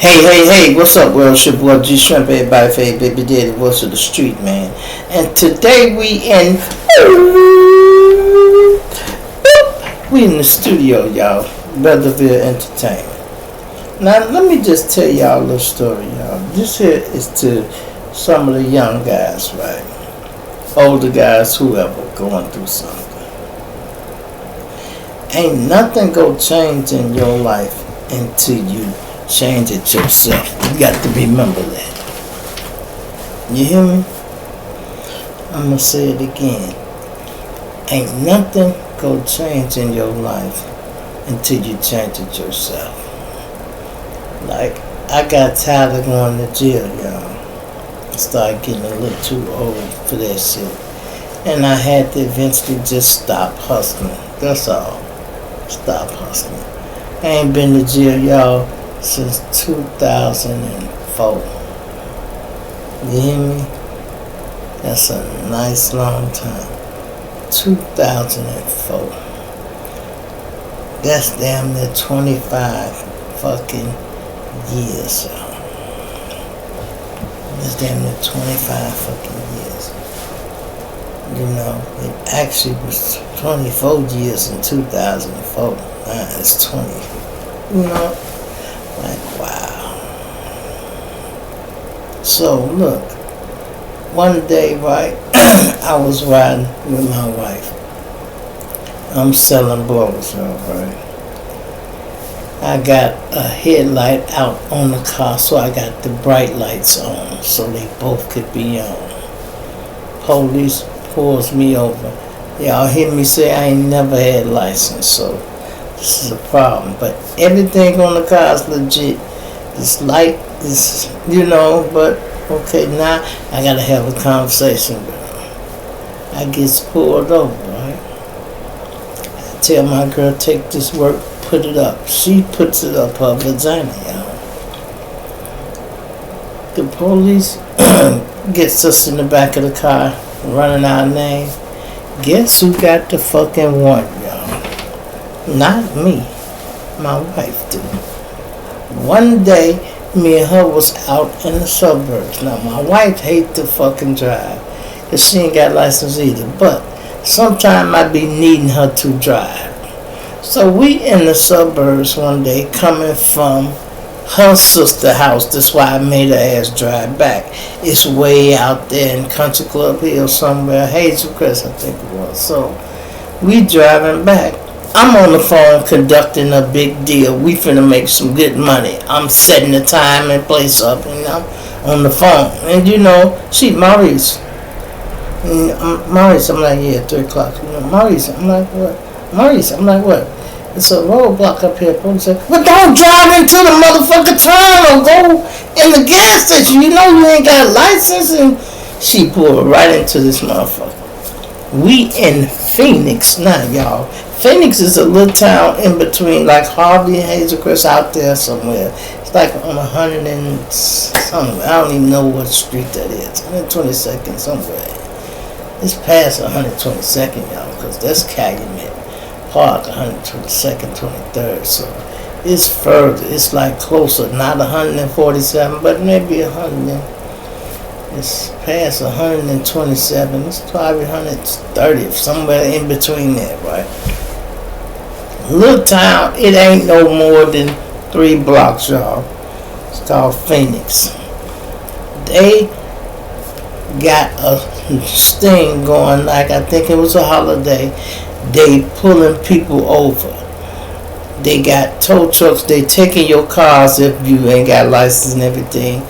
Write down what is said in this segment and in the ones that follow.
Hey, what's up, world? It's your boy G Shrimp, everybody, fave, baby daddy, voice of the street, man. And today we in the studio, y'all. Belleville Entertainment. Now, let me just tell y'all a little story, y'all. This here is to some of the young guys, right? Older guys, whoever, going through something. Ain't nothing gonna change in your life until you change it yourself. You got to remember that. You hear me? I'm gonna say it again. Ain't nothing gonna change in your life until you change it yourself. Like, I got tired of going to jail, y'all. I started getting a little too old for that shit. And I had to eventually just stop hustling. That's all. Stop hustling. I ain't been to jail, y'all, since 2004. You hear me? That's a nice long time. 2004. That's damn near 25 fucking years. That's damn near 25 fucking years. You know, it actually was 24 years in 2004. Now it's 20. You know? Like, wow. So, look. One day, right, I was riding with my wife. I'm selling blows, right? I got a headlight out on the car, so I got the bright lights on, so they both could be on. Police pulls me over. Y'all hear me say I ain't never had license, so this is a problem. But everything on the car is legit. This light is, but okay, now I gotta have a conversation with her. I get pulled over, right? I tell my girl, take this work, put it up. She puts it up her vagina, y'all. The police gets us in the back of the car, running our name. Guess who got the fucking warrant, y'all? Not me. My wife did. One day, me and her was out in the suburbs. Now, my wife hate to fucking drive, because she ain't got license either. But sometime I be needing her to drive. So we in the suburbs one day coming from her sister's house. That's why I made her ass drive back. It's way out there in Country Club Hill somewhere, Hazel Crest, I think it was. So we driving back. I'm on the phone conducting a big deal. We finna make some good money. I'm setting the time and place up, and I'm on the phone. And she, Maurice. Maurice, I'm like, yeah, 3 o'clock. Maurice, I'm like, what? Maurice, I'm like, what? It's a roadblock up here. Police said, well, don't drive into the motherfucking turn or go in the gas station. You ain't got a license. And she pulled right into this motherfucker. We in Phoenix now, y'all. Phoenix is a little town in between, like Harvey and Hazel Crest, out there somewhere. It's like on 100 and somewhere. I don't even know what street that is. 122nd somewhere. It's past 122nd, y'all, because that's Calumet Park, 122nd, 23rd. So it's further. It's like closer, not 147, but maybe 100. It's past 127. It's probably 130, somewhere in between there, right? Little town, it ain't no more than 3 blocks, y'all. It's called Phoenix. They got a sting going, like I think it was a holiday. They pulling people over. They got tow trucks. They taking your cars if you ain't got license and everything.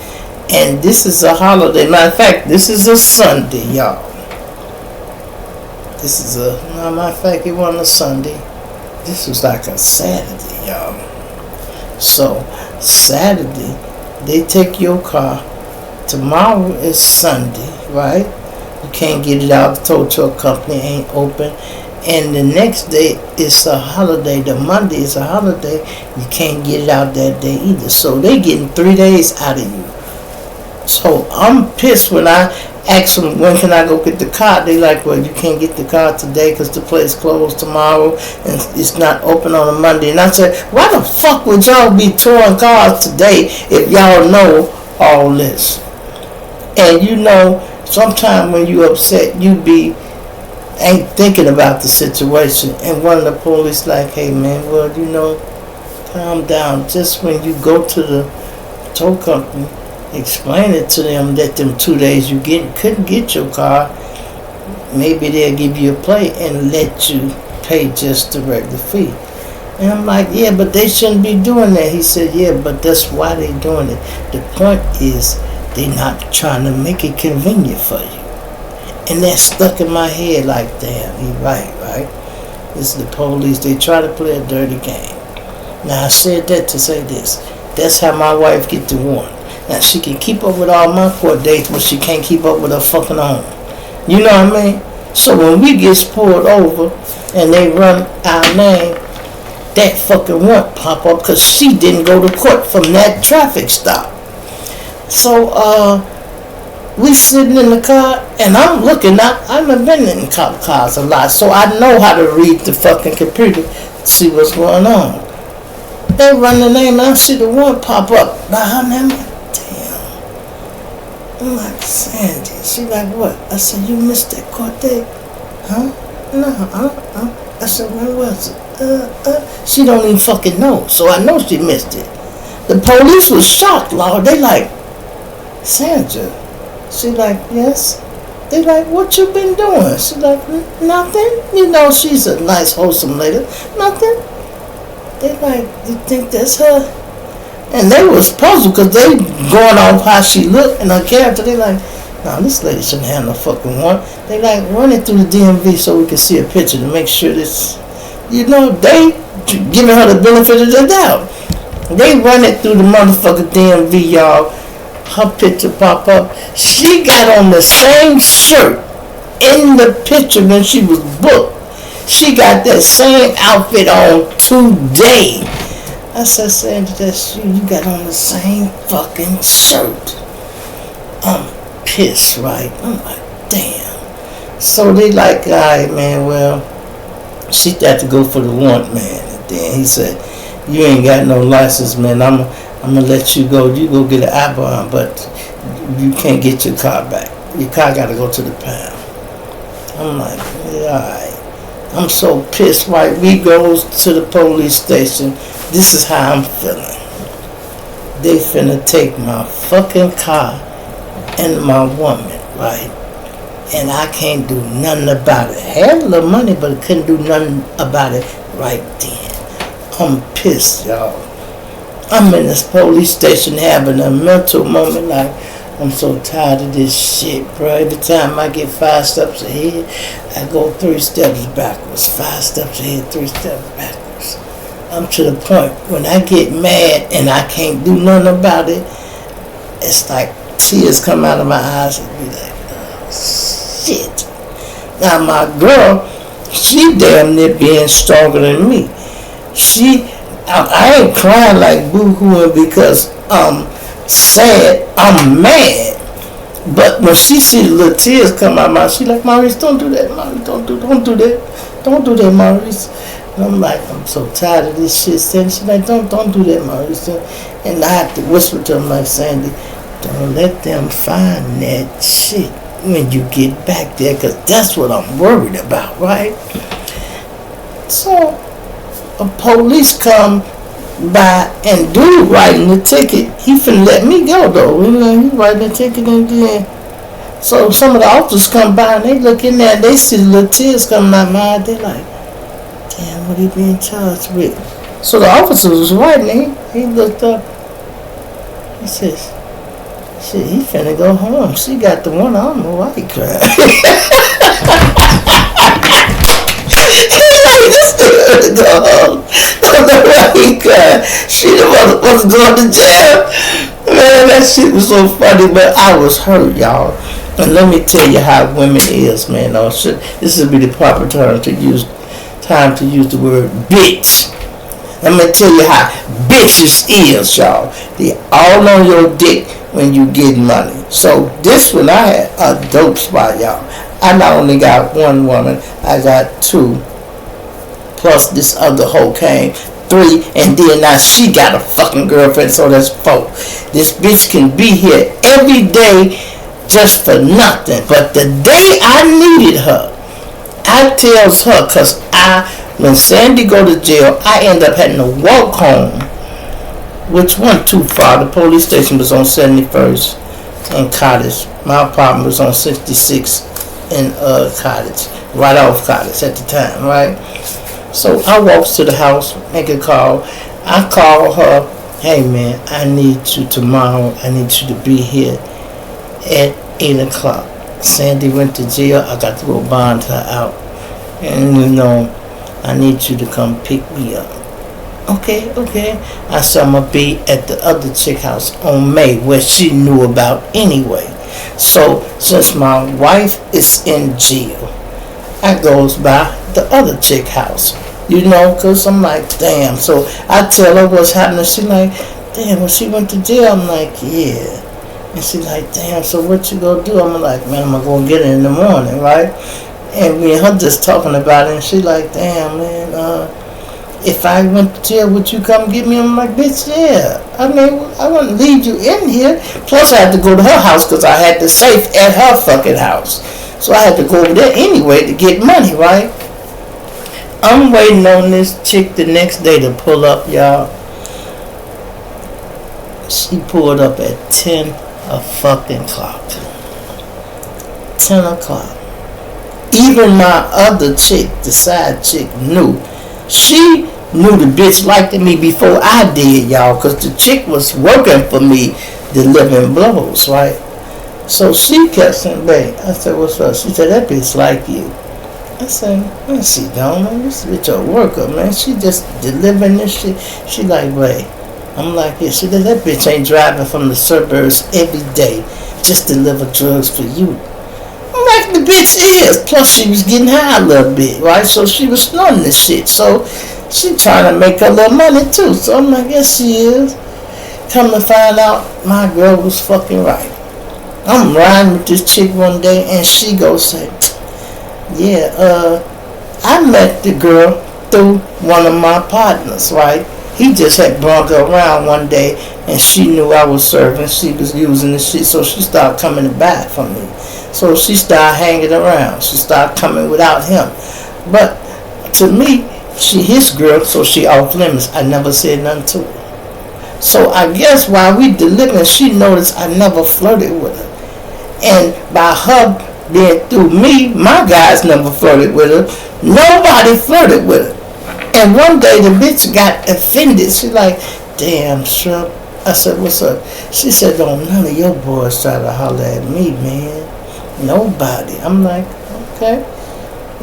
And this is a holiday. Matter of fact, this is a Sunday, y'all. Matter of fact, it wasn't a Sunday. This was like a Saturday, y'all. So, Saturday, they take your car. Tomorrow is Sunday, right? You can't get it out. The tow truck company ain't open. And the next day is a holiday. The Monday is a holiday. You can't get it out that day either. So, they getting 3 days out of you. So I'm pissed when I ask them, when can I go get the car? They like, well, you can't get the car today because the place closed tomorrow and it's not open on a Monday. And I said, why the fuck would y'all be touring cars today if y'all know all this? And you know, sometimes when you upset, you ain't thinking about the situation. And one of the police like, hey man, well, you know, calm down. Just when you go to the tow company, explain it to them that them 2 days you couldn't get your car, maybe they'll give you a plate and let you pay just the regular fee. And I'm like, yeah, but they shouldn't be doing that. He said, yeah, but that's why they doing it. The point is they not trying to make it convenient for you. And that stuck in my head like, damn, he right? This is the police. They try to play a dirty game. Now I said that to say this. That's how my wife get the warrant. Now she can keep up with all my court dates, but she can't keep up with her fucking own. You know what I mean? So when we get pulled over and they run our name, that fucking warrant pop up because she didn't go to court from that traffic stop. So we sitting in the car and I'm looking. I've been in cop cars a lot, so I know how to read the fucking computer, see what's going on. They run the name and I see the warrant pop up behind them. I'm like, Sandy. She like, what? I said, you missed that court date? Huh? No, I said, when was it? She don't even fucking know. So I know she missed it. The police was shocked, Lord. They like, Sandra. She like, yes. They like, what you been doing? She like, nothing. You know, she's a nice, wholesome lady. Nothing. They like, you think that's her? And they was puzzled because they going off how she looked and her character. They like, nah, this lady shouldn't have no fucking warrant. They like, run it through the DMV so we can see a picture to make sure this, you know, they giving her the benefit of the doubt. They run it through the motherfucking DMV, y'all. Her picture pop up. She got on the same shirt in the picture when she was booked. She got that same outfit on today. I said, Sandy, that's you. You got on the same fucking shirt. I'm pissed, right? I'm like, damn. So they like, all right, man, well, she got to go for the warrant, man. And then he said, you ain't got no license, man. I'm going to let you go. You go get an I-bond, but you can't get your car back. Your car got to go to the pound. I'm like, yeah, all right. I'm so pissed, right? We goes to the police station. This is how I'm feeling. They finna take my fucking car and my woman, right? And I can't do nothing about it. I had a little money, but I couldn't do nothing about it right then. I'm pissed, y'all. I'm in this police station having a mental moment like, I'm so tired of this shit, bro. Every time I get 5 steps ahead, I go 3 steps backwards. 5 steps ahead, 3 steps backwards. I'm to the point when I get mad and I can't do nothing about it, it's like tears come out of my eyes and be like, oh, shit. Now my girl, she damn near being stronger than me. I ain't crying like boo-hooing because I'm sad, I'm mad. But when she see the little tears come out of my mouth, she like, Maurice, don't do that, Maurice, don't do that. Don't do that, Maurice. And I'm like, I'm so tired of this shit, Sandy. She's like, don't do that, Maurice. And I have to whisper to him like, Sandy, don't let them find that shit when you get back there, because that's what I'm worried about, right? So a police come by and dude writing the ticket, he finna let me go though. You know, he writing the ticket and then so some of the officers come by and they look in there and they see the little tears coming out of my eye. They like, damn, what he being charged with? So the officer was writing, he looked up, he says, shit, he finna go home. She got the one, I don't know why he cried. This nigga go home. Don't know why he cried. She the motherfucker going to jail. Man, that shit was so funny, but I was hurt, y'all. And let me tell you how women is, man. Oh, shit. This would be the proper time to use the word bitch. Let me tell you how bitches is, y'all. They all on your dick when you get money. So this one, I had a dope spot, y'all. I not only got one woman, I got two, plus this other hoe came, three, and then now she got a fucking girlfriend, so that's four. This bitch can be here every day just for nothing. But the day I needed her, I tells her, cause when Sandy go to jail, I end up having to walk home, which wasn't too far. The police station was on 71st and Cottage. My apartment was on 66 in Cottage, right off Cottage at the time, right? So I walks to the house, make a call. I call her, hey man, I need you tomorrow. I need you to be here at 8 o'clock. Sandy went to jail. I got to go bond her out. And I need you to come pick me up. Okay. I said I'm going to be at the other chick house on May, where she knew about anyway. So since my wife is in jail, I goes by the other chick house, because I'm like, damn. So I tell her what's happening. She like, damn, when she went to jail, I'm like, yeah. And she like, damn, so what you gonna do? I'm like, man, I'm gonna go get it in the morning, right? And me and her just talking about it, and she like, damn, man, if I went to jail, would you come get me? I'm like, bitch, yeah. I mean, I wouldn't leave you in here. Plus, I had to go to her house because I had the safe at her fucking house. So I had to go over there anyway to get money, right? I'm waiting on this chick the next day to pull up, y'all. She pulled up at 10 o'clock. 10 o'clock. Even my other chick, the side chick, knew. She knew the bitch liked me before I did, y'all, because the chick was working for me, delivering blows, right? So she kept saying, babe, I said, what's up? She said, that bitch like you. I said, man, she don't, man. This bitch a worker, man. She just delivering this shit. She like, babe. I'm like, yeah. She said, that bitch ain't driving from the suburbs every day just to deliver drugs for you. I'm like, the bitch is. Plus, she was getting high a little bit, right? So she was snorting this shit. So she trying to make her little money too. So I'm like, yes, she is. Come to find out, my girl was fucking right. I'm riding with this chick one day, and she goes say, yeah, I met the girl through one of my partners, right? He just had brought her around one day, and she knew I was serving. She was using the shit, so she started coming to buy from me. So she started hanging around. She started coming without him. But to me, she his girl, so she off limits. I never said nothing to her. So I guess while we delivering, she noticed I never flirted with her. And by her being through me, my guys never flirted with her. Nobody flirted with her. And one day the bitch got offended. She like, damn, Shrimp. I said, what's up? She said, don't none of your boys try to holler at me, man. Nobody. I'm like, okay.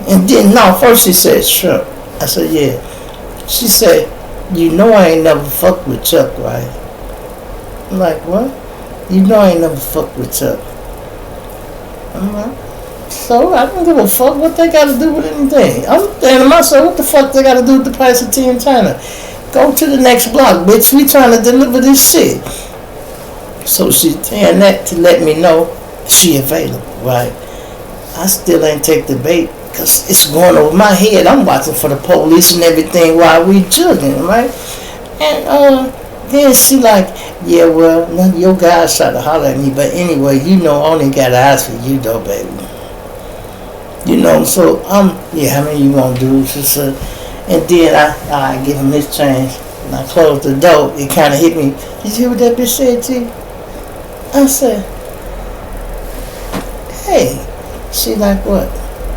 And then, no, first she said, Shrimp. I said, yeah. She said, you know I ain't never fucked with Chuck, right? I'm like, what? You know I ain't never fucked with Chuck. I'm like, so I don't give a fuck what they got to do with anything. I'm thinking to myself, what the fuck they got to do with the price of tea in China? Go to the next block, bitch. We trying to deliver this shit. So she saying that to let me know she available, right? I still ain't take the bait because it's going over my head. I'm watching for the police and everything while we jugging, right? And then she like, yeah, well, none of your guys try to holler at me, but anyway, I only got eyes for you though, baby. So yeah, how many you gonna do? She said, and then I give him his change, and I closed the door. It kind of hit me. Did you hear what that bitch said to you? I said, hey. She like, what?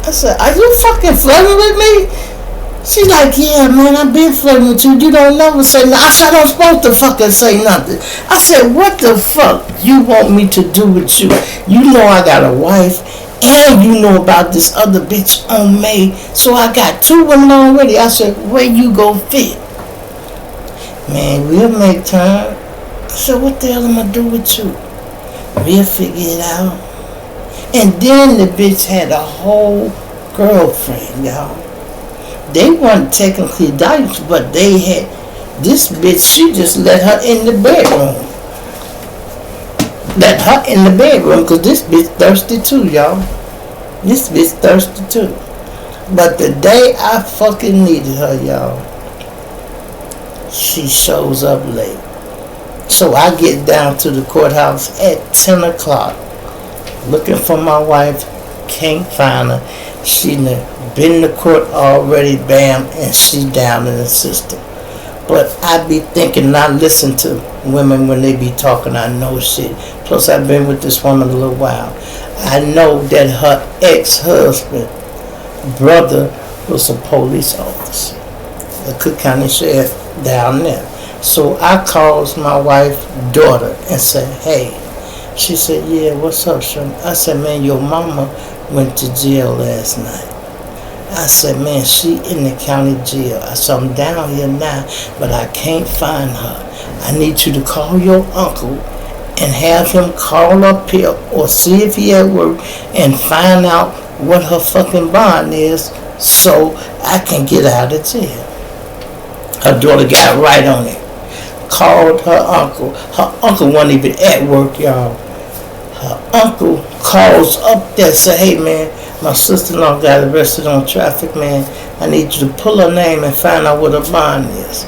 I said, are you fucking flirting with me? She like, yeah, man, I've been flirting with you. You don't never say nothing. I said, I'm supposed to fucking say nothing. I said, what the fuck you want me to do with you? You know I got a wife, and you know about this other bitch on May. So I got two women already. I said, where you go fit? Man, we'll make time. I said, what the hell am I do with you? We'll figure it out. And then the bitch had a whole girlfriend, y'all. They weren't technically divorced, but they had this bitch. She just let her in the bedroom. Let her in the bedroom, because this bitch thirsty too, y'all. This bitch thirsty too. But the day I fucking needed her, y'all, she shows up late. So I get down to the courthouse at 10 o'clock looking for my wife. Can't find her. She been to court already, bam, and she down in the system. But I be thinking, not listen to women when they be talking, I know shit. Plus I've been with this woman a little while. I know that her ex-husband, brother, was a police officer, the Cook County Sheriff down there. So I calls my wife's daughter and said, hey. She said, yeah, what's up, son? I said, man, your mama went to jail last night. I said, man, she in the county jail. I said, I'm down here now, but I can't find her. I need you to call your uncle and have him call up here or see if he at work and find out what her fucking bond is so I can get out of jail. Her daughter got right on it. Called her uncle. Her uncle wasn't even at work, y'all. Her uncle calls up there and say, hey, man, my sister-in-law got arrested on traffic, man. I need you to pull her name and find out what her bond is.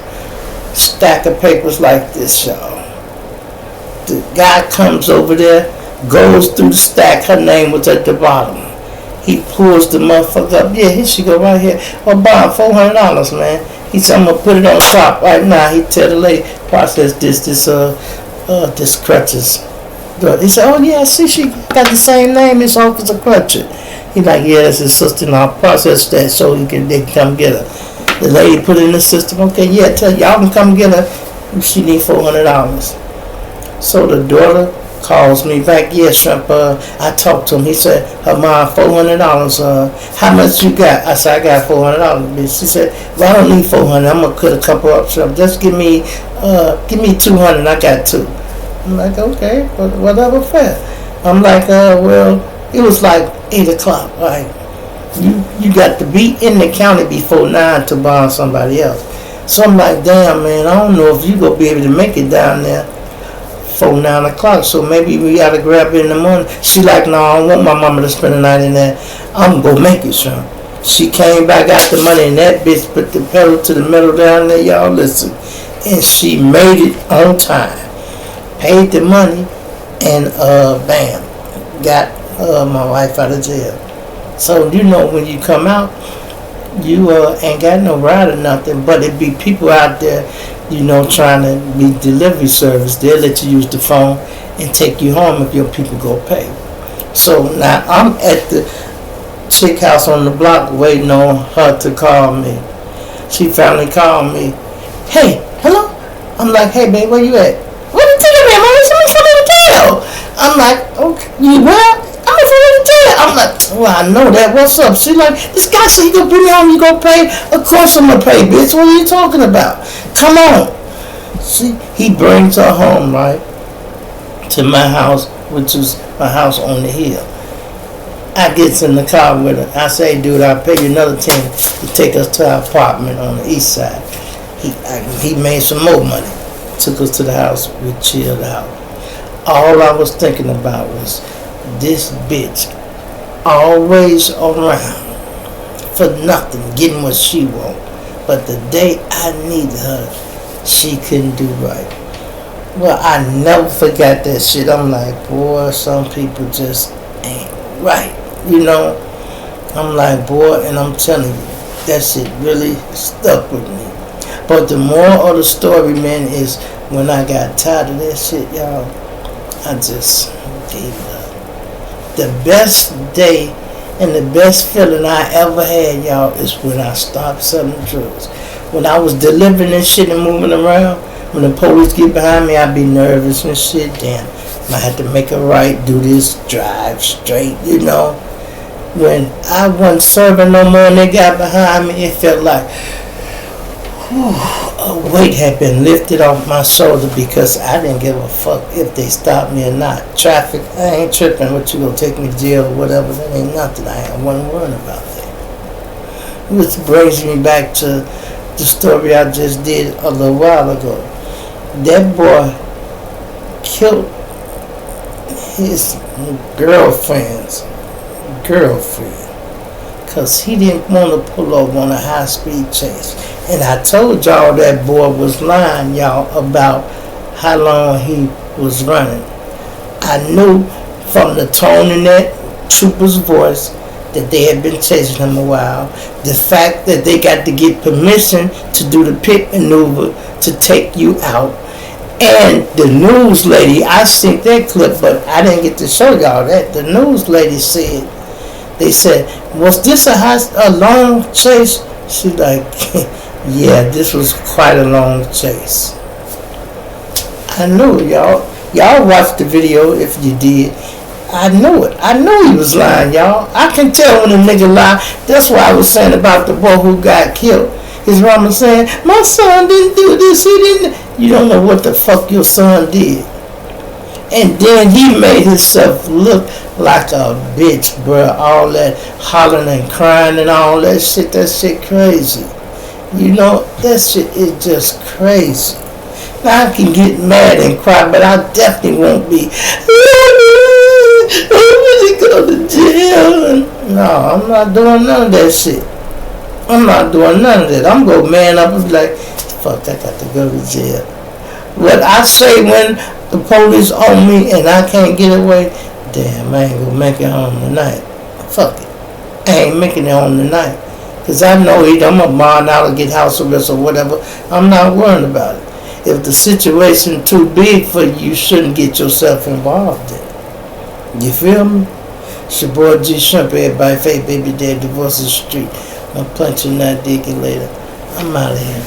Stack of papers like this, y'all. The guy comes over there, goes through the stack. Her name was at the bottom. He pulls the motherfucker up. Yeah, here she go right here. Her bond, $400, man. He said, I'm going to put it on top right now. He tell the lady, process this Crutches. He said, oh, yeah, I see she got the same name as Officer Crutches. He like, yeah, that's his sister-in-law. Process that so they can come get her. The lady put it in the system. Okay, yeah, tell y'all can come get her. She need $400. So the daughter calls me back. Yeah, Shrimp, I talked to him. He said, her mom, $400. How much you got? I said, I got $400, bitch. She said, well, I don't need $400. I'm going to cut a couple up, Shrimp. Just give me $200. I got two. I'm like, okay, whatever, fair. I'm like, well, it was like 8 o'clock. Right? You got to be in the county before 9 to bond somebody else. So I'm like, damn, man, I don't know if you going to be able to make it down there before 9 o'clock. So maybe we got to grab it in the morning. She like, no, I don't want my mama to spend the night in there. I'm going to make it, son. She came back, got the money, and that bitch put the pedal to the metal down there, y'all listen. And she made it on time. Paid the money, and bam, got my wife out of jail. So, you know, when you come out, you ain't got no ride or nothing, but it be people out there, you know, trying to be delivery service. They'll let you use the phone and take you home if your people go pay. So now I'm at the chick house on the block waiting on her to call me. She finally called me. Hey, hello? I'm like, hey, babe, where you at? What you thinking, man? I'm in the jail. I'm like, okay, you well? I'm in the jail. I'm like, well, I know that. What's up? She like, this guy said you gonna bring me home, you gonna pay? Of course I'm gonna pay, bitch. What are you talking about? Come on. See, he brings her home, right, to my house, which is my house on the hill. I gets in the car with her. I say, dude, I'll pay you another 10 to take us to our apartment on the east side. He made some more money. Took us to the house. We chilled out. All I was thinking about was this bitch always around for nothing, getting what she want. But the day I needed her, she couldn't do right. Well, I never forgot that shit. I'm like, boy, some people just ain't right. You know, I'm like, boy, and I'm telling you, that shit really stuck with me. But the moral of the story, man, is when I got tired of that shit, y'all, I just gave it up. The best day and the best feeling I ever had, y'all, is when I stopped selling drugs. When I was delivering this shit and moving around, when the police get behind me, I'd be nervous and shit. Damn, I had to make a right, do this, drive straight, you know. When I wasn't serving no more and they got behind me, it felt like a weight had been lifted off my shoulder because I didn't give a fuck if they stopped me or not. Traffic, I ain't tripping. What you gonna take me to jail or whatever? That ain't nothing. I wasn't worrying about that. Which brings me back to the story I just did a little while ago. That boy killed his girlfriend, because he didn't want to pull over on a high-speed chase. And I told y'all that boy was lying, y'all, about how long he was running. I knew from the tone in that trooper's voice that they had been chasing him a while. The fact that they got to get permission to do the pit maneuver to take you out. And the news lady, I seen that clip, but I didn't get to show y'all that. The news lady said, they said, was this a long chase? She's like, yeah, this was quite a long chase. I knew, y'all. Y'all watched the video if you did. I knew it. I knew he was lying, y'all. I can tell when a nigga lie. That's what I was saying about the boy who got killed. His mama saying, my son didn't do this, he didn't. You don't know what the fuck your son did. And then he made himself look like a bitch, bruh. All that hollering and crying and all that shit crazy. You know, that shit is just crazy. Now I can get mad and cry, but I definitely won't be, I'm gonna go to jail. No, I'm not doing none of that shit. I'm not doing none of that. I'm going to man up and be like, fuck, I got to go to jail. What I say when the police on me and I can't get away, damn, I ain't going to make it home tonight. Fuck it. I ain't making it home tonight. Because I know I'm a bond out or get house arrest or whatever. I'm not worrying about it. If the situation too big for you, you shouldn't get yourself involved in it. You feel me? It's your boy G Shrimp, everybody. Fake baby dad, divorce the street. I'm punching that dick later. I'm out of here.